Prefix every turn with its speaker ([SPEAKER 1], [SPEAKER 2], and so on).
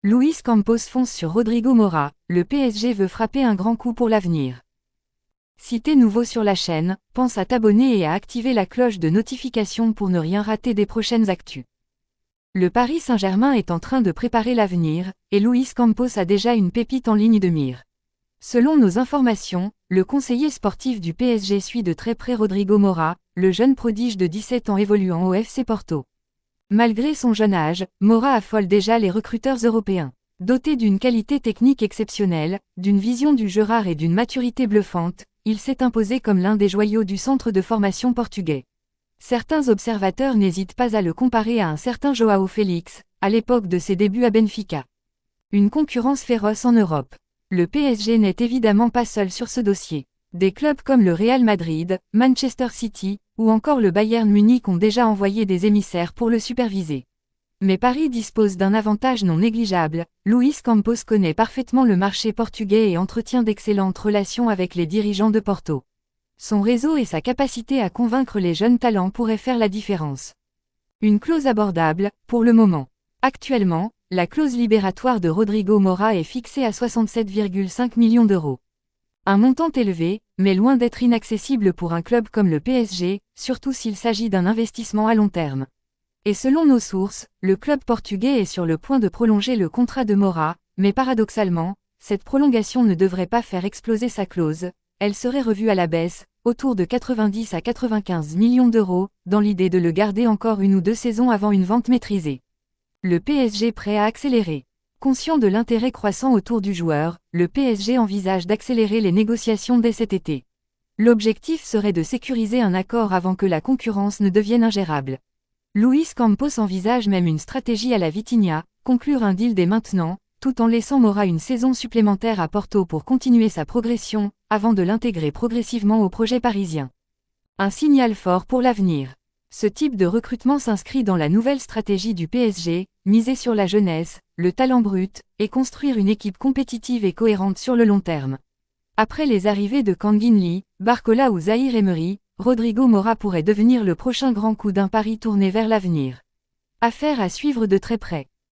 [SPEAKER 1] Luis Campos fonce sur Rodrigo Mora, le PSG veut frapper un grand coup pour l'avenir. Si t'es nouveau sur la chaîne, pense à t'abonner et à activer la cloche de notification pour ne rien rater des prochaines actus. Le Paris Saint-Germain est en train de préparer l'avenir, et Luis Campos a déjà une pépite en ligne de mire. Selon nos informations, le conseiller sportif du PSG suit de très près Rodrigo Mora, le jeune prodige de 17 ans évoluant au FC Porto. Malgré son jeune âge, Mora affole déjà les recruteurs européens. Doté d'une qualité technique exceptionnelle, d'une vision du jeu rare et d'une maturité bluffante, il s'est imposé comme l'un des joyaux du centre de formation portugais. Certains observateurs n'hésitent pas à le comparer à un certain João Félix, à l'époque de ses débuts à Benfica. Une concurrence féroce en Europe. Le PSG n'est évidemment pas seul sur ce dossier. Des clubs comme le Real Madrid, Manchester City, ou encore le Bayern Munich ont déjà envoyé des émissaires pour le superviser. Mais Paris dispose d'un avantage non négligeable, Luis Campos connaît parfaitement le marché portugais et entretient d'excellentes relations avec les dirigeants de Porto. Son réseau et sa capacité à convaincre les jeunes talents pourraient faire la différence. Une clause abordable, pour le moment. Actuellement, la clause libératoire de Rodrigo Mora est fixée à 67,5 millions d'euros. Un montant élevé, mais loin d'être inaccessible pour un club comme le PSG, surtout s'il s'agit d'un investissement à long terme. Et selon nos sources, le club portugais est sur le point de prolonger le contrat de Mora, mais paradoxalement, cette prolongation ne devrait pas faire exploser sa clause, elle serait revue à la baisse, autour de 90 à 95 millions d'euros, dans l'idée de le garder encore une ou deux saisons avant une vente maîtrisée. Le PSG prêt à accélérer. Conscient de l'intérêt croissant autour du joueur, le PSG envisage d'accélérer les négociations dès cet été. L'objectif serait de sécuriser un accord avant que la concurrence ne devienne ingérable. Luis Campos envisage même une stratégie à la Vitinha, conclure un deal dès maintenant, tout en laissant Mora une saison supplémentaire à Porto pour continuer sa progression, avant de l'intégrer progressivement au projet parisien. Un signal fort pour l'avenir. Ce type de recrutement s'inscrit dans la nouvelle stratégie du PSG, miser sur la jeunesse, le talent brut, et construire une équipe compétitive et cohérente sur le long terme. Après les arrivées de Kangin Lee, Barcola ou Zahir Emery, Rodrigo Mora pourrait devenir le prochain grand coup d'un Paris tourné vers l'avenir. Affaire à suivre de très près.